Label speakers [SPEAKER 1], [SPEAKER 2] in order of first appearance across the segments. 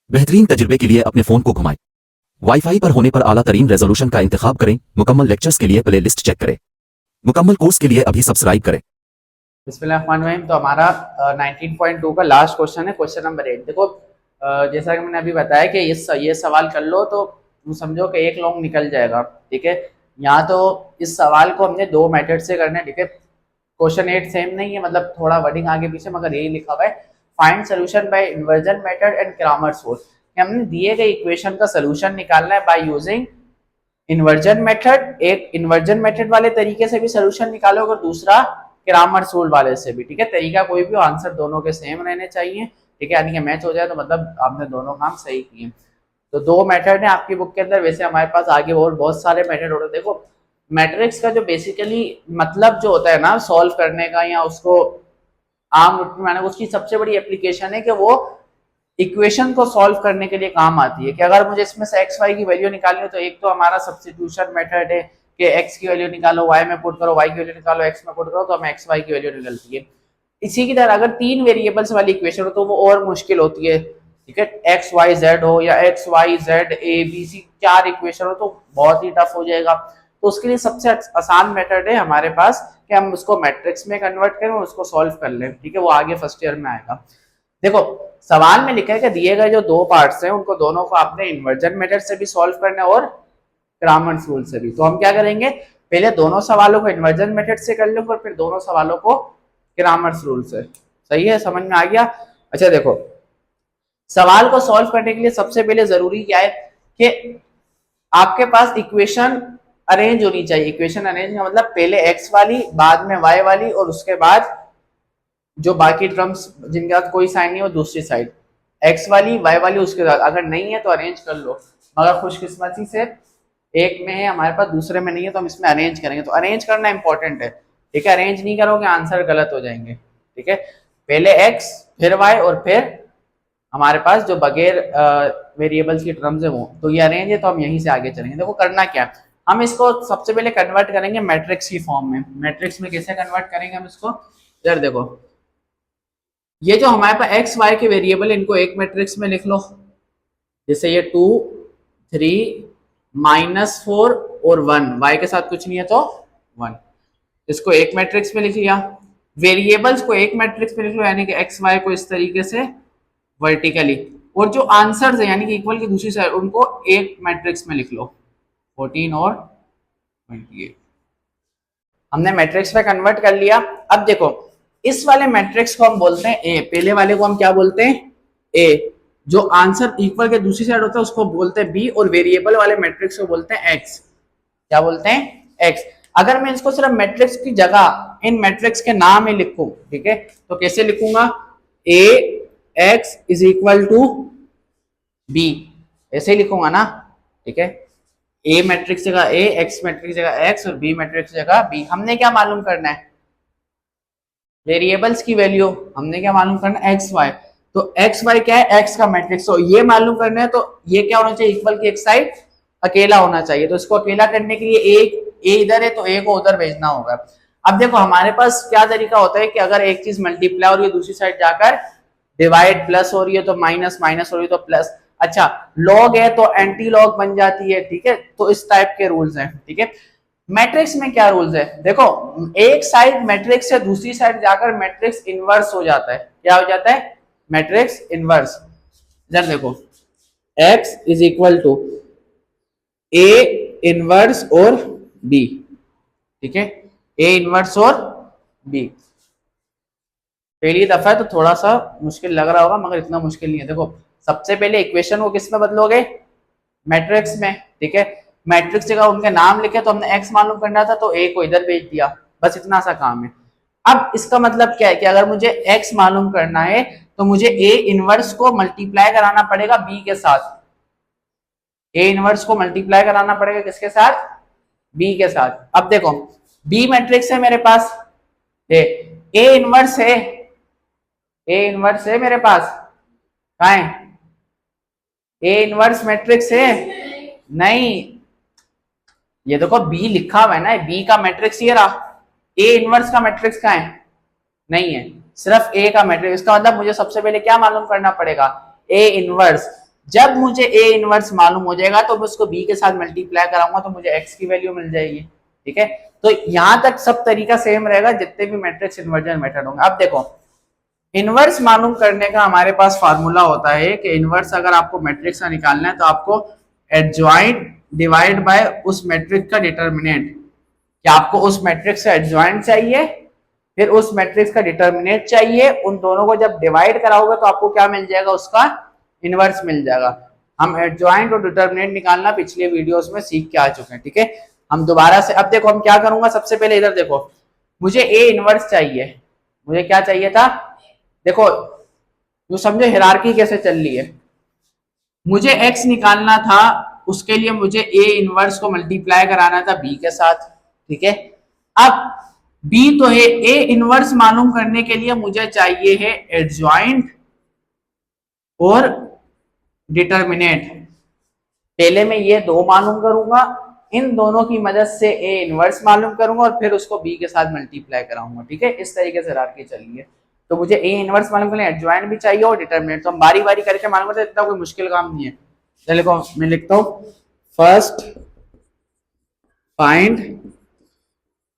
[SPEAKER 1] बेहतरीन तजुर्बे के लिए अपने फ़ोन को घुमाएं। वाईफाई पर होने पर आला तरीन रेजोल्यूशन का इंतखाब करें। मुकम्मल लेक्चर्स के लिए प्ले लिस्ट चेक करें। मुकम्मल कोर्स के लिए अभी सब्सक्राइब करें।
[SPEAKER 2] बिस्मिल्लाहिर्रहमानिर्रहीम। तो हमारा 19.2 का लास्ट क्वेश्चन है, क्वेश्चन नंबर 8। देखो, जैसा कि मैंने अभी बताया कि ये सवाल कर लो तो तुम समझो कि एक लॉन्ग निकल जाएगा। ठीक है, यहाँ तो इस सवाल को हमने दो मेथड से करना है। ठीक है, क्वेश्चन 8 सेम नहीं है, मतलब थोड़ा वर्डिंग आगे पीछे, मगर यही लिखा हुआ है, find solution bye inversion method and Kramers rule. हमने दिए गए इक्वेशन का सोल्यूशन निकालना है बाय यूजिंग इन्वर्जन मेथड। एक इन्वर्जन मेथड वाले तरीके से भी सोल्यूशन निकालो और दूसरा क्रामर्स रूल वाले से भी। ठीक है, तरीका कोई भी हो, आंसर दोनों के सेम रहने चाहिए। ठीक है, यानी कि मैच हो जाए तो मतलब आपने दोनों काम सही किए। तो दो मेथड है आपकी बुक के अंदर। वैसे हमारे पास आगे और बहुत सारे मेथड होते हैं। देखो, मैट्रिक्स का जो बेसिकली मतलब जो होता है ना सॉल्व करने का, या उसको आम मैंने उसकी सबसे बड़ी एप्लीकेशन है कि वो इक्वेशन को सॉल्व करने के लिए काम आती है। कि अगर मुझे इसमें से एक्स वाई की वैल्यू निकालनी हो तो एक तो हमारा सब्स्टिट्यूशन मेथड है कि एक्स की वैल्यू निकालो वाई में पुट करो, वाई की वैल्यू निकालो एक्स में पुट करो, तो हमें एक्स वाई की वैल्यू निकलती है। इसी की तरह अगर तीन वेरिएबल्स वाली इक्वेशन हो तो वो और मुश्किल होती है। ठीक है, एक्स वाई जेड हो या X Y Z A B C, चार इक्वेशन हो तो बहुत ही टफ हो जाएगा। तो उसके लिए सबसे आसान मेथड है हमारे पास कि हम उसको मैट्रिक्स में कन्वर्ट करें और उसको सॉल्व कर लें। ठीक है, वो आगे फर्स्ट ईयर में आएगा। देखो, सवाल में लिखा है कि दिए गए जो दो पार्ट्स हैं उनको दोनों को आपने इन्वर्जन मेथड से भी सॉल्व करना है और क्रामर्स रूल से भी। तो हम क्या करेंगे, पहले दोनों सवालों को इन्वर्जन मेथड से कर लेंगे और फिर दोनों सवालों को क्रामर्स रूल से। सही है, समझ में आ गया। अच्छा देखो, सवाल को सॉल्व करने के लिए सबसे पहले जरूरी क्या है कि आपके पास इक्वेशन अरेंज होनी चाहिए। इक्वेशन अरेंज का मतलब पहले एक्स वाली, बाद में वाई वाली, और उसके बाद जो बाकी टर्म्स जिनका कोई साइन नहीं हो दूसरी साइड, एक्स वाली वाई वाली उसके साथ। अगर नहीं है तो अरेंज कर लो, मगर खुशकिस्मती से एक में है हमारे पास, दूसरे में नहीं है, तो हम इसमें अरेंज करेंगे। तो अरेंज करना इंपॉर्टेंट है। ठीक है, अरेंज नहीं करोगे आंसर गलत हो जाएंगे। ठीक है, पहले एक्स फिर वाई और फिर हमारे पास जो बगैर वेरिएबल्स की टर्म्स है वो। तो ये अरेंज है, तो हम यहीं से आगे चलेंगे। देखो करना क्या है, हम इसको सबसे पहले कन्वर्ट करेंगे मैट्रिक्स की फॉर्म में। मैट्रिक्स में कैसे कन्वर्ट करेंगे हम इसको, इधर देखो, ये जो हमारे पास एक्स वाई के वेरिएबल इनको एक मैट्रिक्स में लिख लो। जैसे ये 2 3 -4 और 1, वाई के साथ कुछ नहीं है तो 1, इसको एक मैट्रिक्स में लिख लिया। वेरिएबल्स को एक मैट्रिक्स में लिख लो, यानी कि एक्स वाई को इस तरीके से वर्टिकली, और जो आंसर्स है यानी कि इक्वल की दूसरी साइड उनको एक मैट्रिक्स में लिख लो, 14 और 28। हमने मैट्रिक्स में कन्वर्ट कर लिया। अब देखो, इस वाले मैट्रिक्स को हम बोलते हैं ए, पहले वाले को हम क्या बोलते हैं ए, जो आंसर इक्वल के दूसरी साइड होता है उसको बोलते हैं बी, और वेरिएबल वाले मैट्रिक्स को बोलते हैं एक्स। क्या बोलते हैं, एक्स। अगर मैं इसको सिर्फ मैट्रिक्स की जगह इन मैट्रिक्स के नाम ही लिखूं, ठीक है, तो कैसे लिखूंगा, A X is equal to B, ऐसे ही लिखूंगा ना। ठीक है, ए मैट्रिक्स जगह ए, एक्स मैट्रिक्स जगह एक्स और बी मैट्रिक्स जगह बी। हमने क्या मालूम करना है, वेरिएबल्स की वैल्यू। हमने क्या मालूम करना है, एक्स वाई। तो एक्स वाई क्या है, एक्स का मैट्रिक्स। तो ये मालूम करना है, तो ये क्या होना चाहिए, इक्वल की एक साइड अकेला होना चाहिए। तो इसको अकेला करने के लिए एक ए इधर है तो ए को उधर भेजना होगा। अब देखो हमारे पास क्या तरीका होता है कि अगर एक चीज मल्टीप्लाई हो रही है दूसरी साइड जाकर डिवाइड प्लस हो रही है तो माइनस, माइनस हो रही है तो प्लस। अच्छा, लॉग है तो एंटी लॉग बन जाती है। ठीक है, तो इस टाइप के रूल्स हैं। ठीक है, मैट्रिक्स में क्या रूल्स है, देखो, एक साइड मैट्रिक्स से दूसरी साइड जाकर मैट्रिक्स इनवर्स हो जाता है। क्या हो जाता है, मैट्रिक्स इनवर्स। इधर देखो, x is equal to A inverse और b। ठीक है, ए इनवर्स और b। पहली दफा है तो थोड़ा सा मुश्किल लग रहा होगा, मगर इतना मुश्किल नहीं है। देखो, सबसे पहले इक्वेशन को किस में बदलोगे, मैट्रिक्स में। ठीक है, मैट्रिक्स जगह उनके नाम लिखे तो हमने एक्स मालूम करना था तो ए को इधर भेज दिया, बस इतना सा काम है। अब इसका मतलब क्या है कि अगर मुझे एक्स मालूम करना है तो मुझे ए इनवर्स को मल्टीप्लाई कराना पड़ेगा बी के साथ। ए इनवर्स को मल्टीप्लाई कराना पड़ेगा किसके साथ, बी के साथ। अब देखो, बी मैट्रिक्स है मेरे पास, ए इनवर्स है, ए इनवर्स है मेरे पास, कहाँ है, ए इनवर्स मैट्रिक्स है नहीं, ये देखो बी लिखा हुआ है ना, बी का मैट्रिक्स ये रहा। ए इनवर्स का मैट्रिक्स कहाँ है, नहीं है, सिर्फ ए का मैट्रिक्स। इसका मतलब मुझे सबसे पहले क्या मालूम करना पड़ेगा, ए इनवर्स। जब मुझे ए इनवर्स मालूम हो जाएगा तो मैं उसको बी के साथ मल्टीप्लाई कराऊंगा तो मुझे एक्स की वैल्यू मिल जाएगी। ठीक है, तो यहां तक सब तरीका सेम रहेगा जितने भी मैट्रिक्स इन्वर्जन मेथड होंगे। अब देखो इनवर्स मालूम करने का हमारे पास फार्मूला होता है कि इनवर्स अगर आपको मैट्रिक्स का निकालना है तो आपको एडजॉइंट डिवाइड बाय उस मैट्रिक्स का डिटर्मिनेंट, कि आपको उस मैट्रिक्स से एडजॉइंट चाहिए फिर उस मैट्रिक्स का डिटर्मिनेंट चाहिए, उन दोनों को जब डिवाइड कराओगे तो आपको क्या मिल जाएगा, उसका इनवर्स मिल जाएगा। हम एडजॉइंट और डिटर्मिनेंट निकालना पिछले वीडियोस में सीख के आ चुके हैं। ठीक है, हम दोबारा से, अब देखो हम क्या करूंगा, सबसे पहले इधर देखो मुझे ए इनवर्स चाहिए, मुझे क्या चाहिए था, देखो जो समझो हिरारकी कैसे चल रही है, मुझे एक्स निकालना था, उसके लिए मुझे ए इनवर्स को मल्टीप्लाई कराना था बी के साथ। ठीक है, अब बी तो है, ए इनवर्स मालूम करने के लिए मुझे चाहिए है एडजॉइंट और डिटर्मिनेंट। पहले मैं ये दो मालूम करूंगा, इन दोनों की मदद से ए इनवर्स मालूम करूंगा और फिर उसको बी के साथ मल्टीप्लाई कराऊंगा। ठीक है, इस तरीके से हिरारकी चली है। तो मुझे ए इनवर्स मालूम करने एडजॉइंट भी चाहिए और डिटर्मिनेंट, तो हम बारी बारी करके मालूम करते हैं, इतना कोई मुश्किल काम नहीं है। चलो मैं लिखता हूं, फर्स्ट फाइंड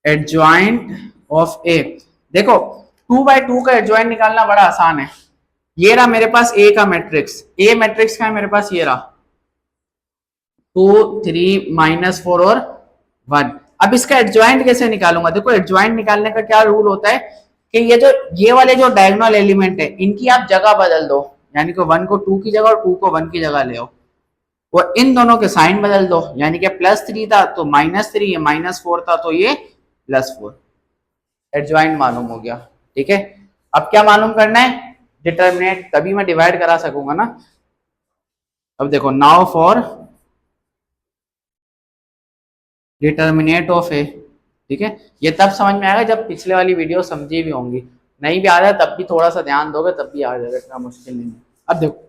[SPEAKER 2] एडजॉइंट ऑफ ए। देखो 2/2 का एडजॉइंट निकालना बड़ा आसान है। ये रहा मेरे पास ए का मैट्रिक्स, ए मैट्रिक्स का है मेरे पास, ये रहा 2 3 -4 और 1। अब इसका एडजॉइंट कैसे निकालूंगा, देखो एडजॉइंट निकालने का क्या रूल होता है कि ये वाले जो डायगोनल एलिमेंट है इनकी आप जगह बदल दो, यानी कि 1 को 2 की जगह और 2 को 1 की जगह ले आओ, और इन दोनों के साइन बदल दो, यानी कि +3 था तो -3, ये -4 था तो ये +4, एडजॉइंट मालूम हो गया। ठीक है, अब क्या मालूम करना है, डिटर्मिनेंट, तभी मैं डिवाइड करा सकूंगा ना। अब देखो नाउ फॉर डिटर्मिनेंट ऑफ ए। ठीक है, ये तब समझ में आएगा जब पिछले वाली वीडियो समझी भी होंगी, नहीं भी आ रहा तब भी थोड़ा सा ध्यान दोगे तब भी आ जाएगा, इतना मुश्किल नहीं है। अब देखो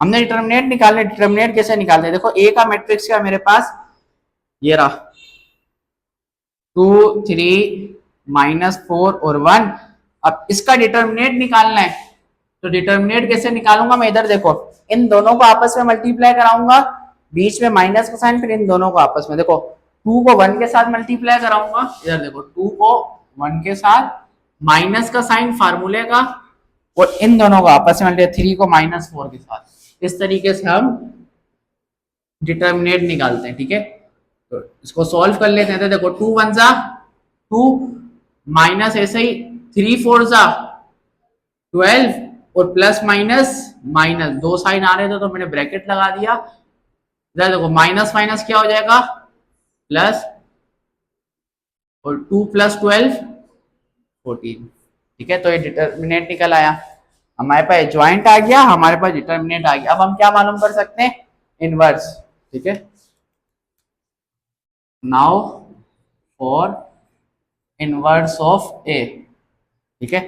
[SPEAKER 2] हमने डिटर्मिनेंट निकालना, डिटर्मिनेंट कैसे निकालते हैं, देखो ए का मैट्रिक्स क्या मेरे पास, ये रहा 2 3 -4 और 1। अब इसका डिटर्मिनेंट निकालना है, तो डिटर्मिनेंट कैसे निकालूंगा मैं, इधर देखो इन दोनों को आपस में मल्टीप्लाई कराऊंगा, बीच में माइनस का साइन, फिर इन दोनों को आपस में, देखो 2 को 1 के साथ मल्टीप्लाई कराऊंगा, इधर देखो 2 को 1 के साथ, माइनस का साइन फार्मूले का, और इन दोनों को आपस में 3 को -4 के साथ। इस तरीके से हम डिटर्मिनेंट निकालते हैं। ठीक है, तो इसको सॉल्व कर लेते हैं, तो देखो 2 1 जा 2 माइनस ऐसे ही 3 4 जा 12 और प्लस माइनस माइनस, दो साइन आ रहे थे तो मैंने ब्रैकेट लगा दिया, इधर देखो माइनस माइनस क्या हो जाएगा प्लस, और 2 + 12 14। ठीक है, तो ये डिटर्मिनेंट निकल आया, हमारे पास ज्वाइंट आ गया, हमारे पास डिटर्मिनेंट आ गया। अब हम क्या मालूम कर सकते हैं, इनवर्स। ठीक है, नाउ फॉर इनवर्स ऑफ ए। ठीक है,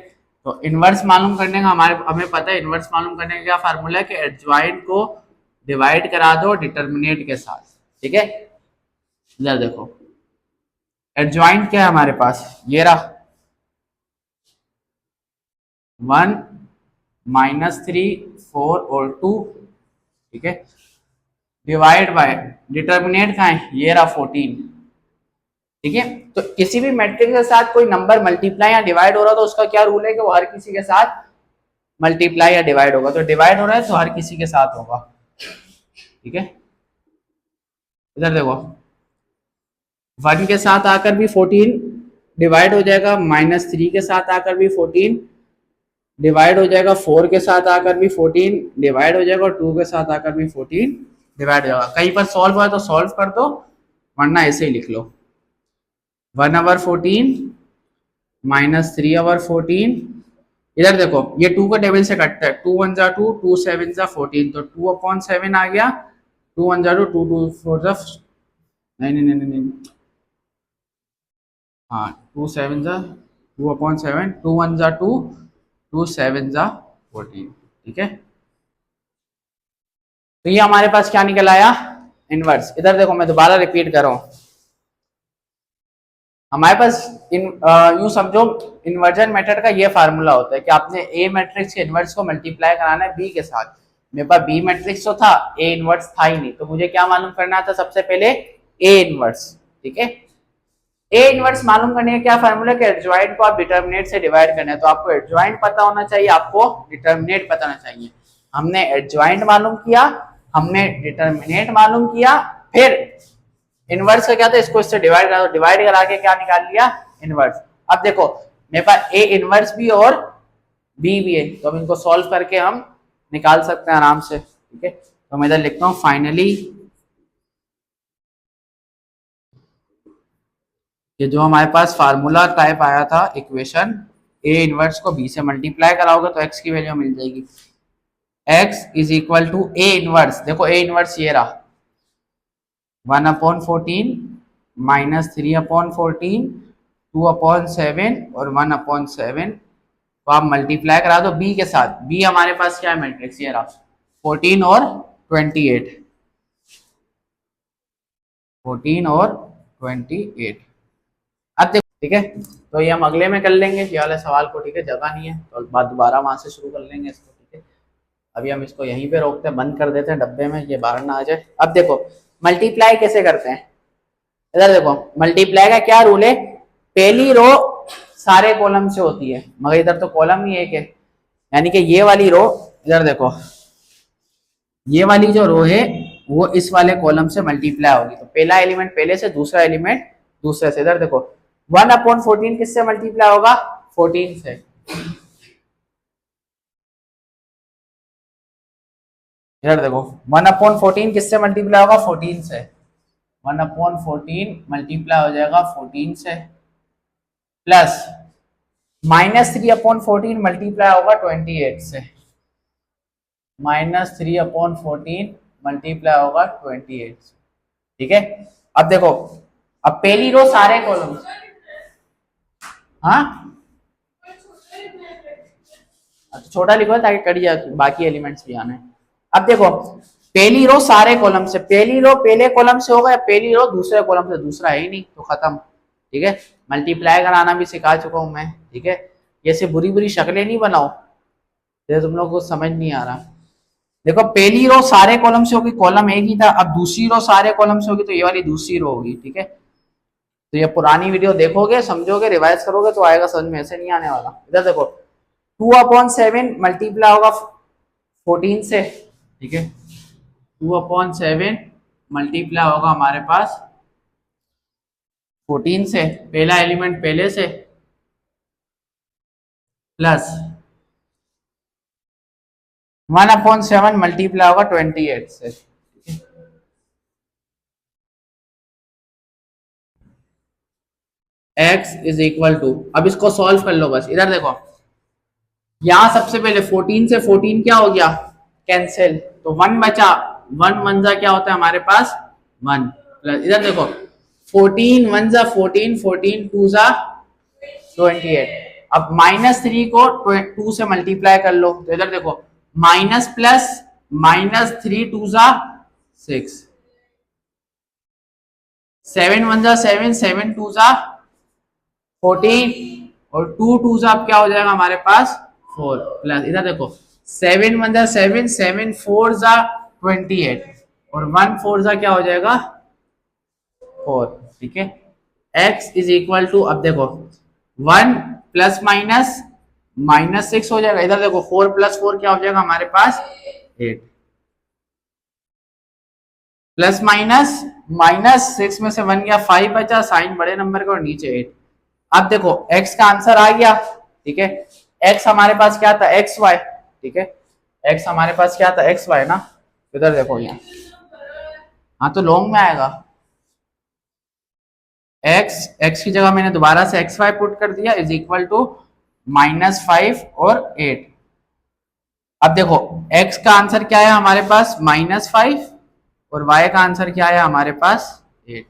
[SPEAKER 2] तो इनवर्स मालूम करने का हमें पता है, इनवर्स मालूम करने का क्या फार्मूला है कि एडजॉइंट को डिवाइड करा दो डिटर्मिनेंट के साथ। ठीक है, इधर देखो एडजॉइंट क्या है हमारे पास, ये रहा 1 -3 4 और 2। ठीक है, डिवाइड बाय डिटर्मिनेंट कहाँ है, ये रहा 14। ठीक है, तो किसी भी मैट्रिक्स के साथ कोई नंबर मल्टीप्लाई या डिवाइड हो रहा है तो उसका क्या रूल है कि वो हर किसी के साथ मल्टीप्लाई या डिवाइड होगा, तो डिवाइड हो रहा है तो हर किसी के साथ होगा। ठीक है, इधर देखो 1 के साथ आकर भी 14 डिवाइड हो जाएगा, -3 के साथ आकर भी 14 डिवाइड हो जाएगा, 4 के साथ आकर भी 14 डिवाइड हो जाएगा, और 2 के साथ आकर भी 14 डिवाइड हो जाएगा। कहीं पर सॉल्व हुआ तो सॉल्व कर दो, वरना ऐसे ही लिख लो 1/14 -3/14। इधर देखो ये 2 का टेबल से कटता है, 2 1 जा 2 2 7 जा 14, तो 2/7 आ गया, 2 1 जा 2 2 2 4 जा, नहीं नहीं नहीं नहीं, हाँ 2 7 जा 2/7, 2 1 जा 2 2 7 जा 14। ठीक है, तो ये हमारे पास क्या निकल आया, इनवर्स। इधर देखो मैं दोबारा रिपीट कर रहा हूं, हमारे पास यूं समझो इन्वर्जन मेथड का ये फार्मूला होता है कि आपने ए मैट्रिक्स के इनवर्स को मल्टीप्लाई कराना है बी के साथ, मेरे पास बी मैट्रिक्स तो था, ए इनवर्स था ही नहीं, तो मुझे क्या मालूम करना था सबसे पहले, ए इनवर्स। ठीक है, ए इनवर्स मालूम करने का क्या फार्मूला है कि एडजॉइंट को आप डिटर्मिनेट से डिवाइड करना है, तो आपको एडजॉइंट पता होना चाहिए, आपको डिटर्मिनेट पता होना चाहिए। हमने एडजॉइंट मालूम किया, हमने डिटर्मिनेट मालूम किया, फिर इनवर्स का क्या था, इसको इससे डिवाइड करा, डिवाइड करा के क्या निकाल लिया, इनवर्स। अब देखो मेरे पास ए इनवर्स भी और बी भी है, तो हम इनको सॉल्व करके हम निकाल सकते हैं आराम से। ठीक है, तो मैं इधर लिखता हूं फाइनली कि जो हमारे पास फार्मूला टाइप आया था इक्वेशन, ए इनवर्स को बी से मल्टीप्लाई कराओगे तो एक्स की वैल्यू मिल जाएगी, X is equal to A inverse. देखो ए इनवर्स ये रहा 1/14 माइनस 3/14 2/7 और 1/7 को आप मल्टीप्लाई करा दो बी के साथ। बी हमारे पास क्या है, मैट्रिक्स ये रहा 14 और 28, 14 और 28। अब देखो ठीक है, तो ये हम अगले में कर लेंगे ये वाले सवाल को। ठीक है, जगह नहीं है तो बात दोबारा वहां से शुरू कर लेंगे इसको। ठीक है, अभी हम इसको यहीं पे रोकते हैं, बंद कर देते हैं डब्बे में, ये बाहर ना आ जाए। अब देखो मल्टीप्लाई कैसे करते हैं, इधर देखो मल्टीप्लाई का क्या रूल है, पहली रो सारे कॉलम से होती है, मगर इधर तो कॉलम ही एक है, यानी कि ये वाली रो, इधर देखो ये वाली जो रो है वो इस वाले कॉलम से मल्टीप्लाई होगी, तो पहला एलिमेंट पहले से, दूसरा एलिमेंट दूसरे से। इधर देखो 1/14 किससे मल्टीप्लाई होगा, 14 से। इधर देखो 1/14 किससे मल्टीप्लाई होगा, 14 से। 1/14 मल्टीप्लाई हो जाएगा 14 से, प्लस -3/14 मल्टीप्लाई होगा 28 से, -3/14 मल्टीप्लाई होगा 28 से। ठीक है, अब देखो अब पहली रो सारे कॉलम, हाँ तो छोटा लिखो ताकि कट जाए, बाकी एलिमेंट्स भी आने। अब देखो पहली रो सारे कॉलम से, पहली रो पहले कॉलम से होगा, या पहली रो दूसरे कॉलम से, दूसरा है ही नहीं तो खत्म। ठीक है, मल्टीप्लाई कराना भी सिखा चुका हूं मैं। ठीक है, ये से बुरी बुरी शक्लें नहीं बनाओ, जैसे तुम लोग को समझ नहीं आ रहा। देखो पहली रो सारे कॉलम से होगी, कॉलम एक ही था, अब दूसरी रो सारे कॉलम से होगी तो ये वाली दूसरी रो होगी। ठीक है, तो ये पुरानी वीडियो देखोगे, समझोगे, रिवाइज करोगे तो आएगा समझ में, ऐसे नहीं आने वाला। इधर देखो 2/7 मल्टीप्लाई होगा 14 से। ठीक है, 2/7 मल्टीप्लाई होगा हमारे पास 14 से, पहला एलिमेंट पहले से, प्लस 1/7 मल्टीप्लाई होगा 28 से। x इज इक्वल टू, अब इसको सॉल्व कर लो बस। इधर देखो यहां सबसे पहले 14 से 14 क्या हो गया, कैंसिल, तो 1 बचा, 1 1 जा क्या होता है हमारे पास 1, प्लस इधर देखो 14 1 जा 14, 14 2 जा 28। अब -3 को 2 से मल्टीप्लाई कर लो, तो इधर देखो माइनस प्लस -3 2 जा 6, 7 1 जा 7, 7 2 जा 14, और 2 2 जा क्या हो जाएगा हमारे पास 4, प्लस इधर देखो 7 1 जा 7, 7 4 जा 28, और 1 4 जा क्या हो जाएगा 4। ठीक है, x इज इक्वल टू, अब देखो 1 प्लस माइनस -6 हो जाएगा, इधर देखो 4 + 4 क्या हो जाएगा हमारे पास 8, प्लस -6 में से 1 गया, 5 बचा, साइन बड़े नंबर का और नीचे 8। अब देखो x का आंसर आ गया। ठीक है, x हमारे पास क्या था, xy। ठीक है, x हमारे पास क्या था, xy ना, इधर देखो यहाँ, हाँ तो लॉन्ग में आएगा x की जगह मैंने दोबारा से xy पुट कर दिया, इज इक्वल टू -5 और 8। अब देखो x का आंसर क्या है हमारे पास -5, और y का आंसर क्या है हमारे पास 8।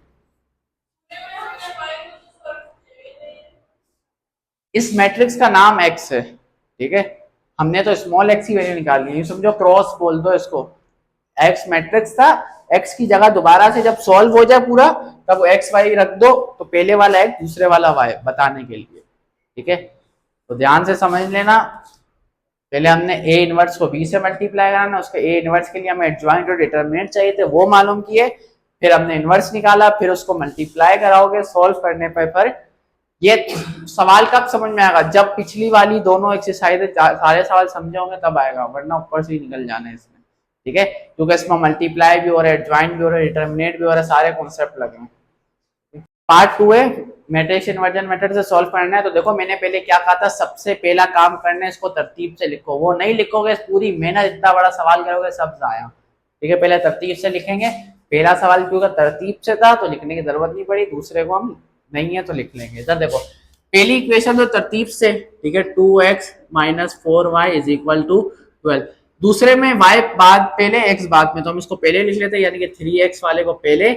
[SPEAKER 2] इस मैट्रिक्स का नाम x है। ठीक है, हमने तो स्मॉल x की वैल्यू निकालनी है, समझो क्रॉस बोल दो इसको, x मैट्रिक्स था, x की जगह दोबारा से जब सॉल्व हो जाए पूरा तब x y रख दो, तो पहले वाला x दूसरे वाला y बताने के लिए। ठीक है, तो ध्यान से समझ लेना, पहले हमने ए इनवर्स को बी से मल्टीप्लाई कराना, उसके ए इनवर्स के लिए हमें एडजॉइंट और डिटरमिनेंट चाहिए थे, वो मालूम किए, फिर हमने इनवर्स निकाला, फिर उसको मल्टीप्लाई कराओगे सॉल्व करने पर ये सवाल कब समझ में आएगा, जब पिछली वाली दोनों एक्सरसाइज सारे सवाल समझे होंगे तब आएगा, वरना ऊपर से ही निकल जाना है इसमें, ठीक है, क्योंकि इसमें मल्टीप्लाई भी हो रहा है, एडजॉइंट भी हो रहा है, डिटरमिनेट भी हो रहा है, सारे कॉन्सेप्ट लगे हैं। पार्ट 2 है मैट्रिक्स इन्वर्जन मेथड से सॉल्व करना है। तो देखो मैंने पहले क्या कहा था, सबसे पहला काम करना है इसको तरतीब से लिखो, वो नहीं लिखोगे पूरी मेहनत इतना बड़ा सवाल करोगे सब जाया, ठीक है, पहले तरतीब से लिखेंगे। पहला सवाल क्योंकि तरतीब से था तो लिखने की जरूरत नहीं पड़ी, दूसरे को हम नहीं है तो लिख लेंगे। इधर देखो पहली इक्वेशन तो तरतीब से, ठीक है, 2x - 4y = 12। दूसरे में y बाद पहले x बाद में, तो हम इसको पहले लिख लेते हैं, यानी कि 3x वाले को पहले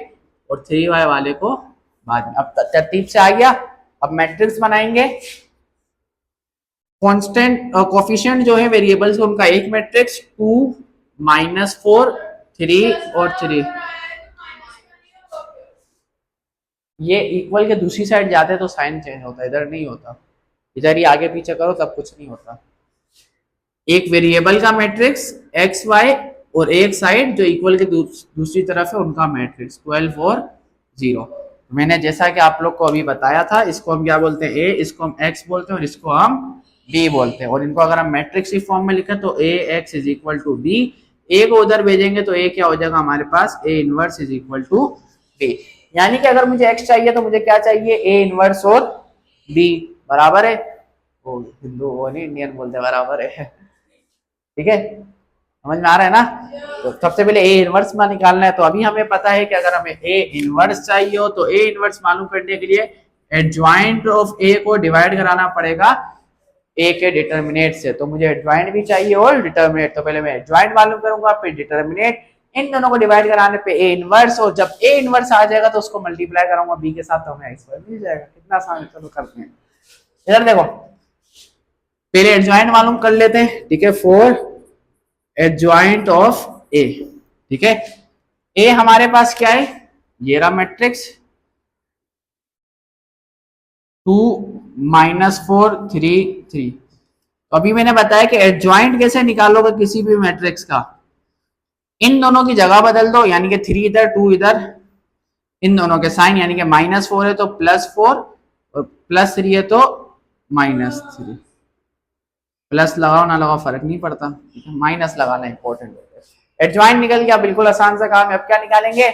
[SPEAKER 2] और 3y वाले को बाद में। अब तरतीब से आ गया, अब मैट्रिक्स बनाएंगे, कांस्टेंट कोफिशिएंट जो है वेरिएबल्स उनका एक मैट्रिक्स, 2 - 4 3 और 3, ये इक्वल के दूसरी साइड जाते तो साइन चेंज होता, इधर नहीं होता, इधर ही आगे पीछे करो तब कुछ नहीं होता। एक वेरिएबल का मैट्रिक्स एक्स वाई और एक साइड जो इक्वल के दूसरी तरफ है उनका मैट्रिक्स 12 और 0। मैंने जैसा कि आप लोग को अभी बताया था, इसको हम क्या बोलते हैं, ए, इसको हम एक्स बोलते हैं और इसको हम बी बोलते हैं, और इनको अगर हम मैट्रिक्स की फॉर्म में लिखें तो ए एक्स = बी, ए को उधर भेजेंगे तो ए क्या हो जाएगा हमारे पास, ए इनवर्स = बी। यानी कि अगर मुझे x चाहिए तो मुझे क्या चाहिए, ए इनवर्स और b बराबर है, वो हिंदू वो नहीं इंडियन बोलते बराबर है, ठीक है, समझ में आ रहा है ना। तो सबसे पहले ए इनवर्स में निकालना है, तो अभी हमें पता है कि अगर हमें ए इनवर्स चाहिए हो तो ए इनवर्स मालूम करने के लिए एडजॉइंट ऑफ ए को डिवाइड कराना पड़ेगा ए के डिटरमिनेट से, तो मुझे एडजॉइंट भी चाहिए और डिटरमिनेट, तो पहले मैं एडजॉइंट मालूम करूंगा फिर डिटरमिनेट, इन दोनों को डिवाइड कराने पे ए इनवर्स, और जब ए इनवर्स आ जाएगा तो उसको मल्टीप्लाई करूंगा बी के साथ तो हमें एक्स वाई मिल जाएगा। कितना आसान, चलो करते हैं। इधर देखो पहले एडजॉइंट मालूम कर लेते हैं, ठीक है, 4 एडजॉइंट ऑफ ए, ठीक है, ए हमारे पास क्या है, ये रहा मैट्रिक्स 2 - 4 3 3। तो अभी मैंने बताया कि एडजॉइंट कैसे निकालोगे किसी भी मैट्रिक्स का, इन दोनों की जगह बदल दो, यानी कि 3 इधर 2 इधर, इन दोनों के साइन, यानी कि -4 है तो +4 और +3 है तो -3, प्लस लगाओ ना लगाओ फर्क नहीं पड़ता, माइनस लगाना इंपॉर्टेंट होता है। एडजॉइंट निकल गया, बिल्कुल आसान सा काम है। अब क्या निकालेंगे,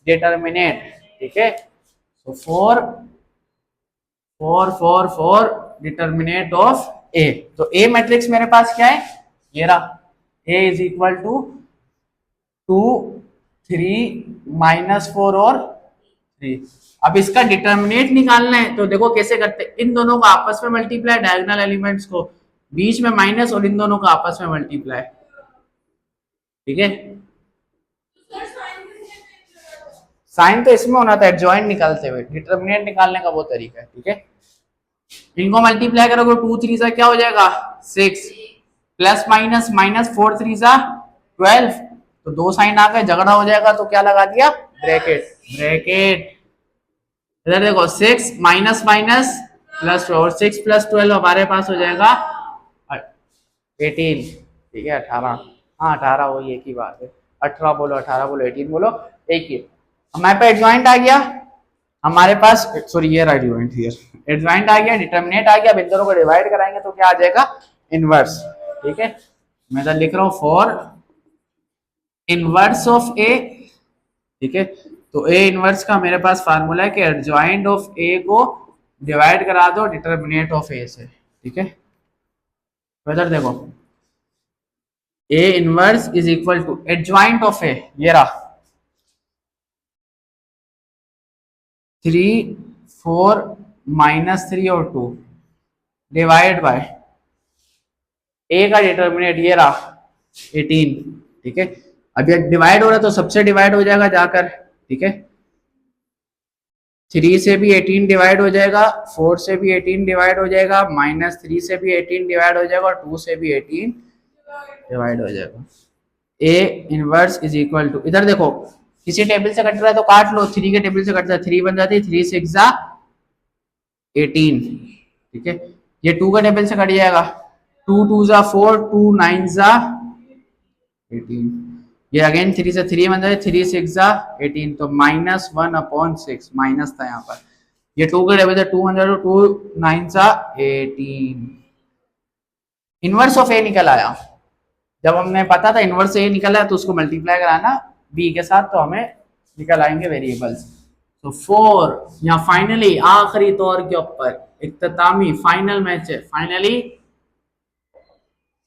[SPEAKER 2] डिटरमिनेट, ठीक है, तो 4 4 4 4 डिटरमिनेट ऑफ ए, तो ए मैट्रिक्स मेरे पास क्या है, ये रहा, ए = 2 3 -4 और 3। अब इसका डिटरमिनेट निकालना है, तो देखो कैसे करते हैं, इन दोनों को आपस में मल्टीप्लाई, डायगोनल एलिमेंट्स को बीच में माइनस और इन दोनों को आपस में मल्टीप्लाई, ठीक है, साइन तो इसमें होना था एडजॉइंट निकालते हुए, डिटरमिनेट निकालने का वो तरीका है, ठीक है। इनको मल्टीप्लाई करोगे 2 3 सा क्या हो जाएगा 6, प्लस माइनस -4 3 सा 12, तो दो साइन आ गए, झगड़ा हो जाएगा तो क्या लगा दिया, ब्रैकेट ब्रैकेट। इधर देखो 6 माइनस माइनस प्लस, और 6 + 12 हमारे पास हो जाएगा 18, ठीक है, 18, हाँ 18 वही एक ही बात है, 18 बोलो 18 बोलो 18 बोलो एक ही। हमारे पास एडजॉइंट आ गया, हमारे पास सॉरी ये एडजॉइंट हियर, एडजॉइंट आ गया, डिटरमिनेट आ गया, अब इन दोनों को डिवाइड कराएंगे तो क्या आ जाएगा, इनवर्स, ठीक है। मैं तो लिख रहा हूँ फॉर इनवर्स ऑफ ए, ठीक है, तो ए इनवर्स का मेरे पास फार्मूला है कि एडजॉइंट ऑफ ए को डिवाइड करा दो डिटरमिनेट ऑफ ए से, ठीक है। तो इधर देखो ए इनवर्स = एडजॉइंट ऑफ ए, ये रहा 3 4 -3 और 2 डिवाइड बाय ए का डिटरमिनेट ये रहा 18, ठीक है। अब ये डिवाइड हो रहा है तो सबसे डिवाइड हो जाएगा जाकर, ठीक है, 3 से भी 18 डिवाइड हो जाएगा, 4 से भी 18 डिवाइड हो जाएगा, -3 से भी 18 डिवाइड हो जाएगा और 2 से भी 18 डिवाइड हो जाएगा। ए इनवर्स = इधर देखो किसी टेबल से कट रहा है तो काट लो, 3 के टेबल से कटता है 3 बन जाती है, 3 6 18, ठीक है, ये 2 का टेबल से कट जाएगा 2 2 जा 4, 2 9 जा 18, ये अगेन 3 से 3 बन जाए, 3 6 जा 18, तो -1/6 माइनस था यहाँ पर, ये 2 के डेबिट 2 बन जाए, 2 9 जा 18, इनवर्स ऑफ ए निकल आया। जब हमने पता था इनवर्स ए निकला है तो उसको मल्टीप्लाई कराना बी के साथ, तो हमें निकल आएंगे वेरिएबल्स। तो 4 या फाइनली आखिरी तौर के ऊपर इख्तितामी फाइनल मैच है, फाइनली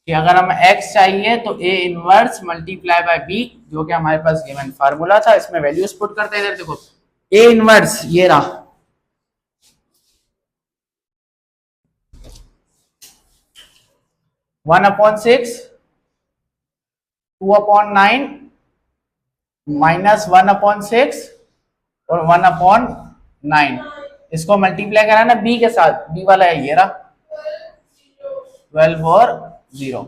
[SPEAKER 2] कि अगर हमें x चाहिए तो a inverse multiply by b, जो कि हमारे पास गिवन फार्मूला था, इसमें वैल्यूज पुट करते हैं। इधर देखो a इनवर्स ये रहा, 1/6 2/9 -1/6 और 1/9, इसको मल्टीप्लाई कराना b के साथ, b वाला है ये रहा 12 और 0।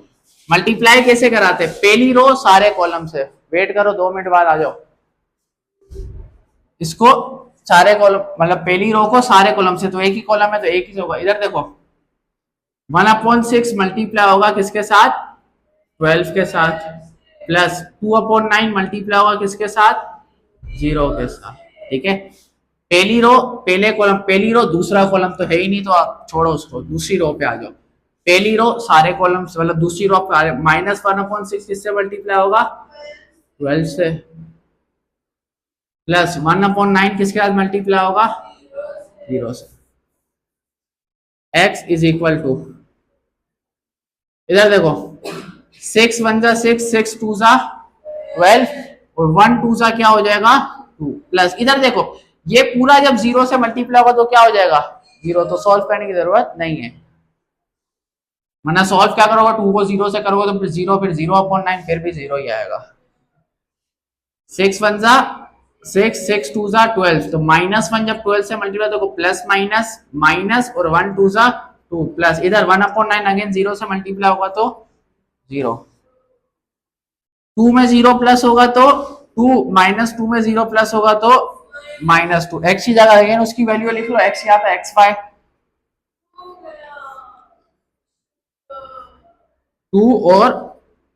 [SPEAKER 2] मल्टीप्लाई कैसे कराते, पहली रो सारे कॉलम से, वेट करो 2 मिनट बाद आ जाओ, इसको सारे कॉलम मतलब पहली रो को सारे कॉलम से, तो एक ही कॉलम है तो एक ही होगा। इधर देखो 1/6 मल्टीप्लाई होगा किसके साथ, 12 के साथ, प्लस 2/9 मल्टीप्लाई होगा किसके साथ, 0 के साथ। ठीक है, पहली रो पहले कॉलम, पहली रो दूसरा कॉलम तो है ही नहीं, तो आप छोड़ो उसको, दूसरी रो पे आ जाओ। पहली रो सारे कॉलम मतलब दूसरी रो पे -1/6 किससे मल्टीप्लाई होगा, 12 से, प्लस 1/9 किसके साथ मल्टीप्लाई होगा, 0 से। x इज इक्वल टू, इधर देखो 6 1 जा 6, 6 2 जा 12 और 1 2 जा क्या हो जाएगा 2, प्लस इधर देखो ये पूरा जब 0 से मल्टीप्लाई होगा तो क्या हो जाएगा 0, तो सॉल्व करने की जरूरत नहीं है, वरना सॉल्व क्या करोगे, 2 को 0 से करोगे तो फिर 0, फिर 0/9 फिर भी 0 ही आएगा। 6 1 जा 6, 6 2 जा 12, तो -1 जब 12 से मल्टीप्लाई तो प्लस माइनस माइनस और 1 2 जा 2, प्लस इधर 1/9 अगेन 0 से मल्टीप्लाई होगा तो 0, 2 में 0 प्लस होगा तो 2, -2 में 0 प्लस होगा तो -2, x की जगह अगेन उसकी वैल्यू लिख लो, x क्या था x5 2 और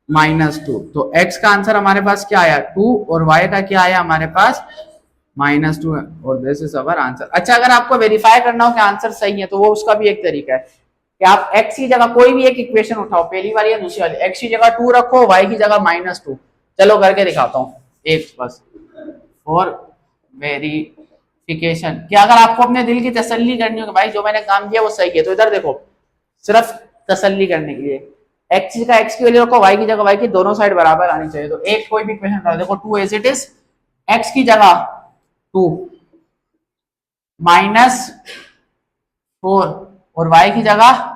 [SPEAKER 2] -2, तो x का आंसर हमारे पास क्या आया 2 और y का क्या आया हमारे पास -2, और दिस इज अवर आंसर। अच्छा, अगर आपको वेरीफाई करना हो कि आंसर सही है तो वो उसका भी एक तरीका है कि आप x की जगह कोई भी एक इक्वेशन उठाओ, पहली वाली या दूसरी वाली, x की जगह 2 रखो, y की जगह -2, चलो करके दिखाता हूँ एक बस और वेरिफिकेशन, कि अगर आपको अपने दिल की तसल्ली करनी हो कि भाई जो मैंने काम किया वो सही है, तो इधर देखो सिर्फ तसल्ली करने के लिए x का x की वैल्यू रखो, y की जगह y की, दोनों साइड बराबर आनी चाहिए, तो एक कोई भी इक्वेशन डालो, देखो 2 एज इट इज, x की जगह 2 -4 और y की जगह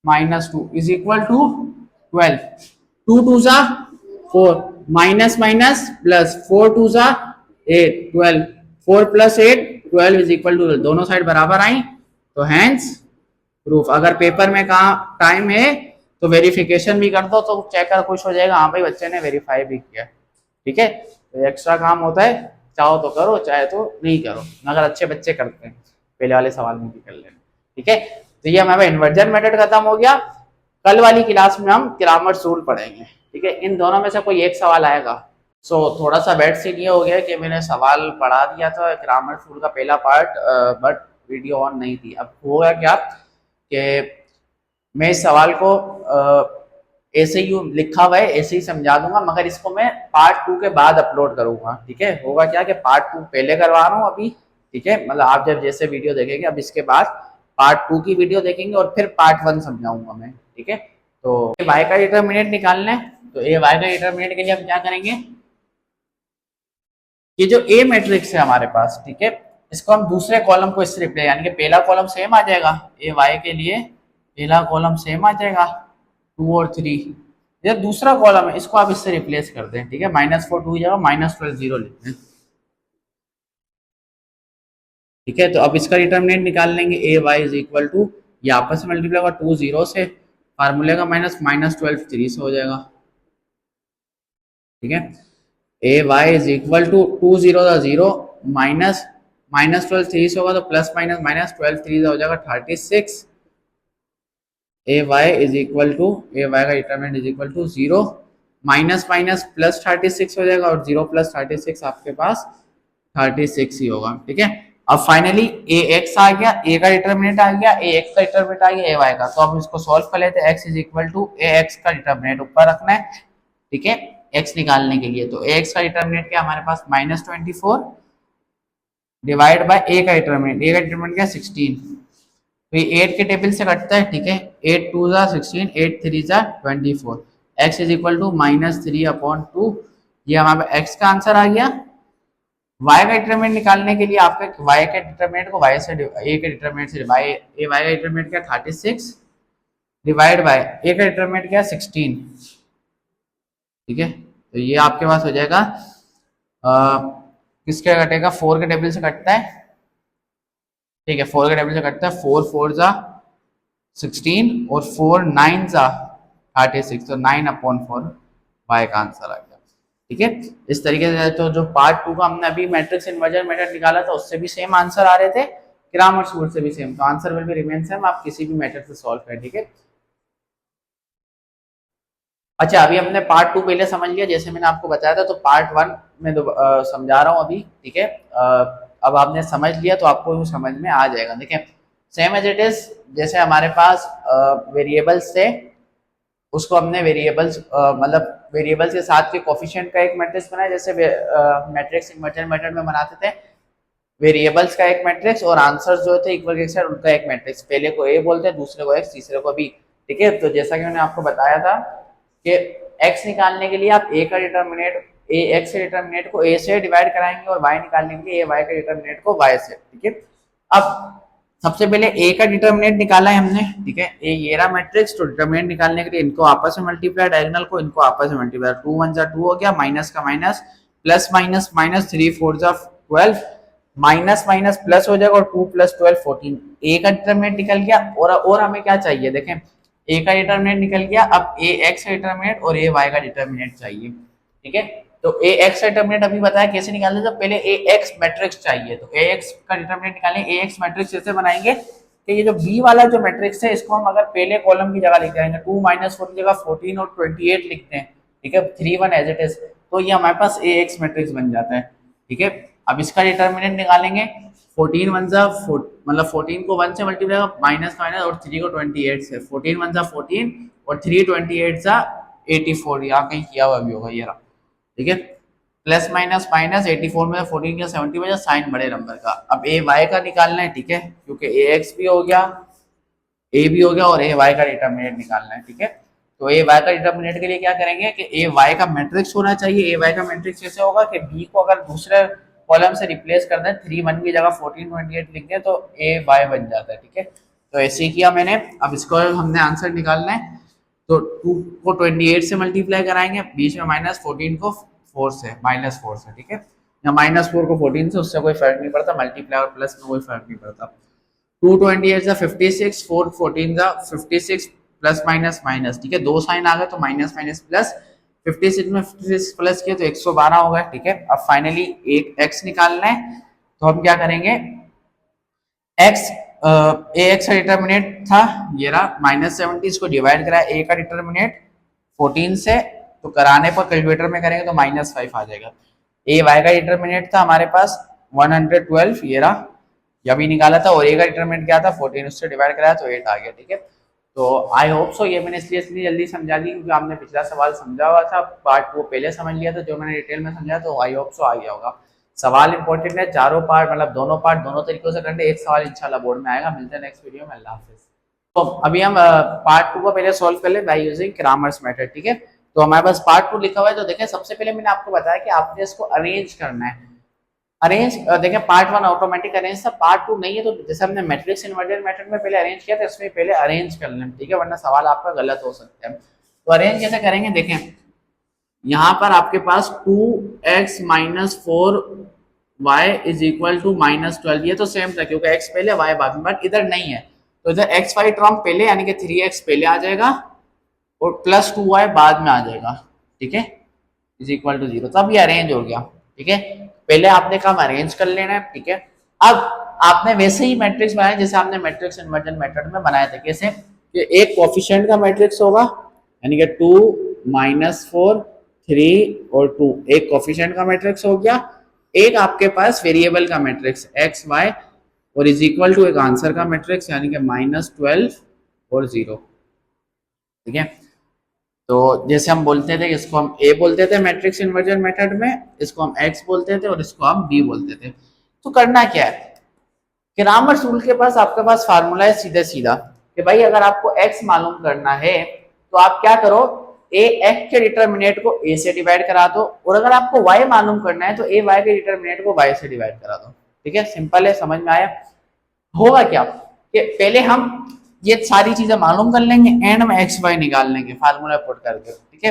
[SPEAKER 2] -2 इज इक्वल टू 12, 2 2 जा 4 माइनस माइनस प्लस 4 2 जा 8 12, 4 प्लस 8 12 इज इक्वल टू, दोनों साइड बराबर आई, तो हैंस प्रूफ। अगर पेपर में कहा टाइम है तो वेरिफिकेशन भी कर दो तो चेकर खुश हो जाएगा, हाँ भाई बच्चे ने वेरीफाई भी किया। ठीक है, तो एक्स्ट्रा काम होता है, चाहो तो करो चाहे तो नहीं करो, मगर अच्छे बच्चे करते हैं, पहले वाले सवाल में भी कर लेना। ठीक है, तो ये हमारा इन्वर्जन मेथड खत्म हो गया। कल वाली क्लास में हम ग्रामर रूल पढ़ेंगे। ठीक है, इन दोनों में से कोई एक सवाल आएगा। थोड़ा सा बैड सीन ये हो गया कि मैंने सवाल पढ़ा दिया था ग्रामर रूल का पहला पार्ट, बट वीडियो ऑन नहीं थी। अब होगा क्या कि मैं इस सवाल को ऐसे ही लिखा हुआ है ऐसे ही समझा दूंगा, मगर इसको मैं पार्ट 2 के बाद अपलोड करूंगा। ठीक है, होगा क्या कि पार्ट 2 पहले करवा रहा हूँ अभी। ठीक है, मतलब आप जब जैसे वीडियो देखेंगे, अब इसके बाद पार्ट 2 की वीडियो देखेंगे और फिर पार्ट 1 समझाऊंगा मैं। ठीक है, तो वाई का डिटरमिनेंट निकालना है, तो ए वाई का डिटरमिनेंट के लिए हम क्या करेंगे, ये जो ए मैट्रिक्स है हमारे पास, ठीक है, इसको हम दूसरे कॉलम को इससे रिप्लेस, यानी कि पहला कॉलम सेम आ जाएगा, ए वाई के लिए पहला कॉलम सेम आ जाएगा 2 और 3, ये दूसरा कॉलम है इसको आप इससे रिप्लेस कर दें। ठीक है, -4 2 जगह -12 0 लिखते हैं। ठीक है, तो अब इसका डिटरमिनेंट निकाल लेंगे, ए वाई इज इक्वल टू, ये आपस में मल्टीप्लाई होगा 2 0 से, फार्मूले का -12 3 से हो जाएगा। ठीक है, ए वाई इज इक्वल टू 2 0 0 -12 3 से होगा तो प्लस माइनस -12 3 से हो जाएगा 36, A Y is equal to A Y का determinant is equal to 0 minus minus plus 36 हो जाएगा और 0 प्लस 36 आपके पास 36 ही होगा, ठीक है। अब फाइनली ए एक्स आ गया, ए का डिटरमिनेंट आ गया, ए एक्स का डिटरमिनेंट आ गया, ए वाई का। तो अब इसको सॉल्व कर लेते हैं। X is equal to A X का डिटरमिनेंट ऊपर रखना है, ठीक है, एक्स निकालने के लिए। तो ए एक्स का डिटरमिनेंट क्या हमारे पास -24 डिवाइड बाय ए का डिटरमिनेंट, ए का डिटरमिनेंट क्या 16। तो ये 8 के टेबल से कटता है, ठीक है। 8 2 जा 16, 8 3 जा 24। X is equal to -3/2। ये हमारे एक्स का आंसर आ गया। y का डिटरमिनेंट निकालने के लिए आपका y के डिटरमिनेंट को y से a के डिटरमिनेंट से y का डिटरमिनेंट क्या 36 डिवाइड बाय a का डिटरमिनेंट क्या 16, ठीक है। तो ये आपके पास हो जाएगा किसके कटेगा, 4 के टेबल से कटता है, ठीक है। 4 के टेबल से कटता है, 4 4 जा 16 और 4 9 जा 36, तो 9/4 y का आंसर आ गया, ठीक है। इस तरीके से तो जो पार्ट 2 का हमने अभी मैट्रिक्स इन्वर्जन मेथड निकाला था उससे भी सेम आंसर आ रहे थे, ग्रामर रूल से भी सेम, तो answer will be remain same, आप किसी भी मेथड से सॉल्व करें, ठीक है। अच्छा, अभी हमने पार्ट 2 पहले समझ लिया, जैसे मैंने आपको बताया था। तो पार्ट 1 में समझा रहा हूँ अभी, ठीक है। अब आपने समझ लिया तो आपको समझ में आ जाएगा। देखिए सेम एज इट इज, जैसे हमारे पास वेरिएबल्स थे, उसको हमने वेरिएबल्स मतलब वेरिएबल्स के साथ के कोफिशिएंट का एक मैट्रिक्स बनाया, जैसे मैट्रिक्स इन्वर्जन मेथड में बनाते थे। वेरिएबल्स का एक मैट्रिक्स और आंसर्स जो थे इक्वल के साथ उनका एक मैट्रिक्स, पहले को ए बोलते हैं, दूसरे को एक्स, तीसरे को बी, ठीक है। तो जैसा कि मैंने आपको बताया था कि एक्स निकालने के लिए आप ए का डिटरमिनेंट, ए एक्स के डिटरमिनेंट को ए से डिवाइड कराएंगे और वाई निकालने के लिए ए वाई का डिटरमिनेंट को वाई से, ठीक है। अब सबसे पहले ए का डिटरमिनेंट निकाला है हमने, ठीक है। ए ये रहा मैट्रिक्स। तो डिटरमिनेंट निकालने के लिए इनको आपस में मल्टीप्लाई, डायगोनल को इनको आपस में मल्टीप्लाई, 2 1 जा 2 हो गया, माइनस का माइनस, प्लस माइनस माइनस, 3 4 जा 12, माइनस माइनस प्लस हो जाएगा और 2 + 12 14। ए का डिटरमिनेंट निकल गया। और हमें क्या चाहिए, देखें ए का डिटरमिनेंट निकल गया, अब ए एक्स का डिटरमिनेंट और ए वाई का डिटरमिनेंट चाहिए, ठीक है। तो ए एक्स का डिटरमिनेंट अभी बताया कैसे निकालना है। तो पहले ए एक्स मैट्रिक्स चाहिए, तो ए एक्स का डिटरमिनेंट निकालें। ए एक्स मैट्रिक्स जैसे बनाएंगे कि ये जो बी वाला जो मैट्रिक्स है इसको हम अगर पहले कॉलम की जगह लिख जाएंगे, 2 - 4 की जगह 14 और 28 लिखते हैं, ठीक है, 3 1 एज इट इज, तो ये हमारे पास ए एक्स मैट्रिक्स बन जाता है, ठीक है। अब इसका डिटरमिनेंट निकालेंगे, 14 1 जा मतलब 14 को 1 से मल्टीप्लाई माइनस माइनस और 3 को 28 से, 14 1 जा 14 और 3 28 जा 84, यहाँ कहीं किया हुआ भी होगा ये रहा, ठीक है। प्लस माइनस माइनस 84 में 14 का 70 बजा साइन बड़े नंबर का। अब ए वाई का निकालना है, ठीक है, क्योंकि ए एक्स भी हो गया, ए भी हो गया और ए वाई का डिटरमिनेंट निकालना है, ठीक है। तो ए वाई का डिटरमिनेंट के लिए क्या करेंगे कि ए वाई का मैट्रिक्स होना चाहिए। ए वाई का मैट्रिक्स कैसे होगा कि बी को अगर दूसरे कॉलम से रिप्लेस कर दें, 3 1 की जगह 14 28 लिख दें तो ए वाई बन जाता है, ठीक है। तो ऐसे ही किया मैंने। अब इसको हमने आंसर निकालना है, तो 2 को 28 से मल्टीप्लाई कराएंगे, बीच में माइनस 14 को 4 से, -4 से, ठीक है। या -4 को 14 से, उससे कोई फर्क नहीं पड़ता, मल्टीप्लाई और प्लस में कोई फर्क नहीं पड़ता। 2 28 जा 56, 4 14 जा 56, प्लस माइनस माइनस, ठीक है, दो साइन आ गए तो माइनस माइनस प्लस, 56 में 56 प्लस किया तो 112 होगा, ठीक है। अब फाइनली एक एक्स निकालना है, तो हम क्या करेंगे, एक्स ए एक्स का डिटरमिनेंट था ये रहा -70, इसको डिवाइड करा ए का डिटरमिनेंट 14 से, तो कराने पर कैलकुलेटर में करेंगे तो -5 आ जाएगा। ए वाई का डिटरमिनेंट था हमारे पास 112, ये रहा, ये भी निकाला था, और ए का डिटरमिनेंट क्या था 14, उससे डिवाइड कराया तो 8 आ गया, ठीक है। तो आई होप सो ये मैंने इसलिए जल्दी समझा दी क्योंकि आपने पिछला सवाल समझा हुआ था, पार्ट वो पहले समझ लिया था, जो मैंने डिटेल में समझा, तो आई होप सो आ गया होगा। सवाल इंपॉर्टेंट है, चारों पार्ट मतलब दोनों पार्ट दोनों तरीकों से करने, एक सवाल इंशाल्लाह बोर्ड में आएगा। मिलते हैं नेक्स्ट वीडियो में, अल्लाह हाफिज। तो अभी हम पार्ट 2 को पहले सॉल्व कर ले बाय यूजिंग क्रामर्स मेथड, ठीक है। तो हमारे पास पार्ट 2 लिखा हुआ है, तो देखें सबसे पहले मैंने आपको बताया कि आपने इसको अरेंज करना है। अरेंज देखें, पार्ट 1 ऑटोमेटिक अरेंज था, पार्ट 2 नहीं है, तो जैसे हमने मैट्रिक्स इन्वर्जन मेथड में पहले अरेंज किया था, इसमें पहले अरेंज कर लें, ठीक है, वरना सवाल आपका गलत हो सकता है। तो अरेंज कैसे करेंगे, देखें यहाँ पर आपके पास 2x - 4y is equal to -12, ये तो सेम था क्योंकि x पहले y बाद में, बट इधर नहीं है, तो इधर x y टर्म पहले यानी कि 3x पहले आ जाएगा और प्लस 2y बाद में आ जाएगा, ठीक है, इज इक्वल टू 0, तब ये अरेंज हो गया, ठीक है। पहले आपने काम अरेंज कर लेना है, ठीक है। अब आपने वैसे ही मैट्रिक्स बनाया जैसे आपने मैट्रिक्स इन्वर्जन मेथड में बनाए थे, कैसे कि एक कोफिशिएंट का मैट्रिक्स होगा, यानी कि 2 -4 3 और 2 एक कोफिशिएंट का मैट्रिक्स हो गया, एक आपके पास वेरिएबल का मैट्रिक्स एक्स वाई और इज इक्वल टू एक आंसर का मैट्रिक्स यानी कि -12 और 0। ठीक है, तो जैसे हम बोलते थे, इसको हम ए बोलते थे मैट्रिक्स इन्वर्जन मेथड में, इसको हम एक्स बोलते थे और इसको हम बी बोलते थे। तो करना क्या है, क्रामर्स रूल के पास आपके पास फार्मूला है सीधा सीधा कि भाई अगर आपको x मालूम करना है तो आप क्या करो, ए एक्स के डिटरमिनेट को a से डिवाइड करा दो, और अगर आपको y मालूम करना है तो ए वाई के डिटरमिनेट को y से डिवाइड करा दो। ठीक है, सिंपल है, समझ में आया। होगा क्या कि पहले हम ये सारी चीजें मालूम कर लेंगे, एंड में एक्स वाई निकाल लेंगे फार्मूला पुट करके। ठीक है,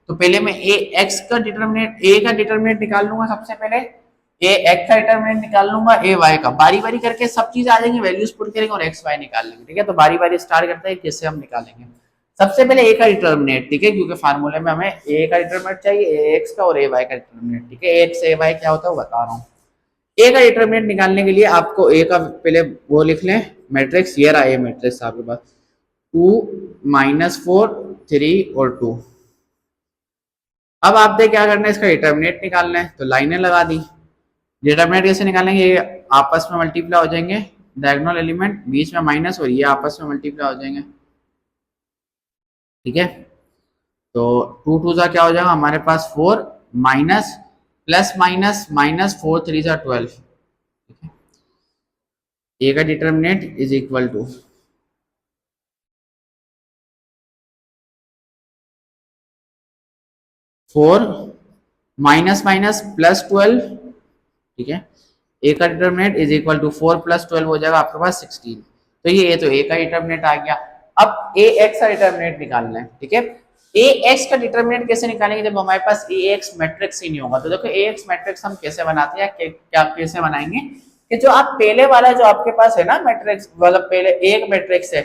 [SPEAKER 2] तो पहले मैं ए एक्स का डिटरमिनेट, ए का डिटरमिनेट निकाल लूंगा, सबसे पहले ए एक्स का डिटरमिनेट निकाल लूंगा, ए वाई का, बारी बारी करके सब चीज आ जाएंगी, वैल्यूज पुट करेंगे और एक्स वाई निकाल लेंगे। ठीक है, तो बारी बारी स्टार्ट करते हैं, किससे हम निकालेंगे। सबसे पहले ए का डिटरमिनेट, ठीक है, क्योंकि फार्मूले में हमें ए का डिटरमिनेट चाहिए, ए एक्स का और ए वाई का डिटरमिनेट। ठीक है, ए एक्स ए वाई क्या होता है वो बता रहा हूँ। ए का डिटरमिनेट निकालने के लिए आपको ए का पहले वो लिख लें मैट्रिक्स, ये रहा ए मैट्रिक्स आपके पास, 2 -4 3 और 2। अब आपने क्या करना है, इसका डिटरमिनेट निकालना है, तो लाइनें लगा दी। डिटरमिनेट कैसे निकालेंगे, ये आपस में मल्टीप्लाई हो जाएंगे, डायगोनल एलिमेंट बीच में माइनस और ये आपस में मल्टीप्लाई हो जाएंगे। ठीक है, तो 2 2 जा क्या हो जाएगा हमारे पास 4 माइनस प्लस माइनस माइनस 4 3 जा 12। ठीक है, ए का determinant is equal to 4 minus minus plus 12। ठीक है, ए का डिटरमिनेट इज इक्वल टू 4 + 12 हो जाएगा आपके पास 16। तो ये तो ए का डिटरमिनेट आ गया। अब ए एक्स का डिटरमिनेट निकालना है। ठीक है, ए एक्स का डिटरमिनेट कैसे निकालेंगे जब हमारे पास ए एक्स मैट्रिक्स ही नहीं होगा। तो देखो ए एक्स मैट्रिक्स हम कैसे बनाते हैं, क्या कैसे बनाएंगे कि जो आप पहले वाला जो आपके पास है ना मैट्रिक्स, मतलब पहले एक मैट्रिक्स है,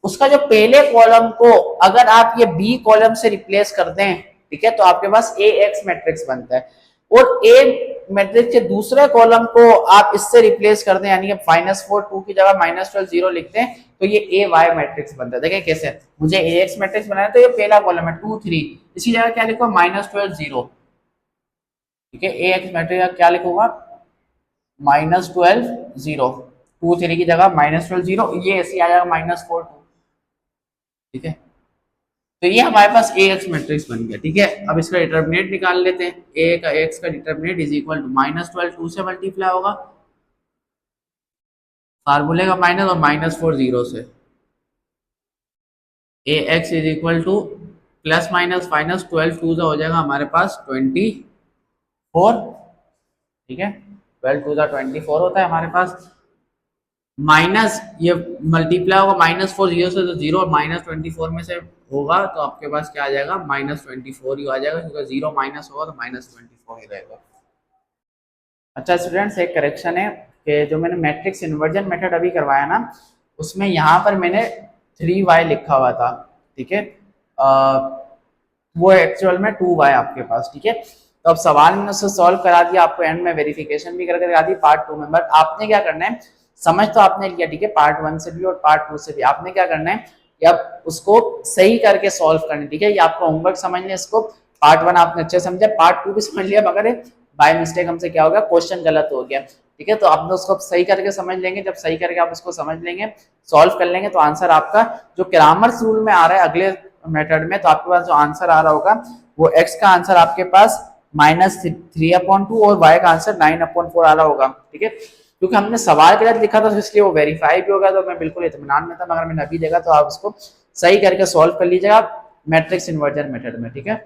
[SPEAKER 2] उसका जो पहले कॉलम को अगर आप ये बी कॉलम से रिप्लेस कर दें, ठीक है, तो आपके पास ए एक्स मैट्रिक्स बनता है। और ए मैट्रिक्स के दूसरे कॉलम को आप इससे रिप्लेस कर दें, यानी कि -4 2 की जगह -12 0 लिखते हैं, तो ये ए वाई मैट्रिक्स बनता है। देखें कैसे, मुझे ए एक्स मैट्रिक्स बनाना है तो ये पहला कॉलम है 2 3, इसी जगह क्या लिखो -12 0। ठीक है, ए एक्स मैट्रिक्स क्या लिखूंगा -12 0, 2 3 की जगह -12 0, ये ऐसे आ जाएगा -4 2। ठीक है, तो ये हमारे पास ए एक्स मैट्रिक्स बन गया। ठीक है, अब इसका डिटरमिनेट निकाल लेते हैं। ए का एक्स का डिटरमिनेट इज इक्वल टू -12 2 से मल्टीप्लाई होगा, फार्मूले का माइनस और -4 0 से, A X is equal to plus minus minus 12 2 हो जाएगा हमारे पास 24। ठीक है, 12 2 24 होता है हमारे पास, माइनस ये मल्टीप्लाई होगा -4 0 से, तो 0 और -24 में से होगा, तो आपके पास क्या आ जाएगा -24 ही आ जाएगा, क्योंकि 0 माइनस होगा तो -24 ही रहेगा। अच्छा स्टूडेंट्स, एक करेक्शन है कि जो मैंने मैट्रिक्स इन्वर्जन मेथड अभी करवाया ना, उसमें यहाँ पर मैंने 3y लिखा हुआ था। ठीक है, वो एक्चुअल में 2y आपके पास। ठीक है, तो अब सवाल मैंने उससे सॉल्व करा दिया, आपको एंड में वेरिफिकेशन भी करके दिखा दी पार्ट 2 में। बट आपने क्या करना है, समझ तो आपने लिया, ठीक है, पार्ट 1 से भी और पार्ट 2 से भी। आपने क्या करना है कि अब उसको सही करके सॉल्व करना है। ठीक है, ये आपका होमवर्क समझ लिया, इसको पार्ट 1 आपने अच्छे समझा, पार्ट 2 भी समझ लिया, मगर बाय मिस्टेक हमसे क्या हो गया, क्वेश्चन गलत हो गया। ठीक है, तो आपने उसको सही करके समझ लेंगे, जब सही करके आप उसको समझ लेंगे, सॉल्व कर लेंगे, तो आंसर आपका जो क्रामर्स रूल में आ रहा है अगले मेथड में, तो आपके पास जो आंसर आ रहा होगा वो एक्स का आंसर आपके पास -3/2 और y का आंसर 9/4 आ रहा होगा। ठीक है, क्योंकि हमने सवाल गलत लिखा था तो इसलिए वो वेरीफाई भी होगा, तो मैं बिल्कुल इत्मीनान में था, मगर मैंने अभी देखा, तो आप उसको सही करके सॉल्व कर लीजिएगा मैट्रिक्स इन्वर्जन मेथड में। ठीक है,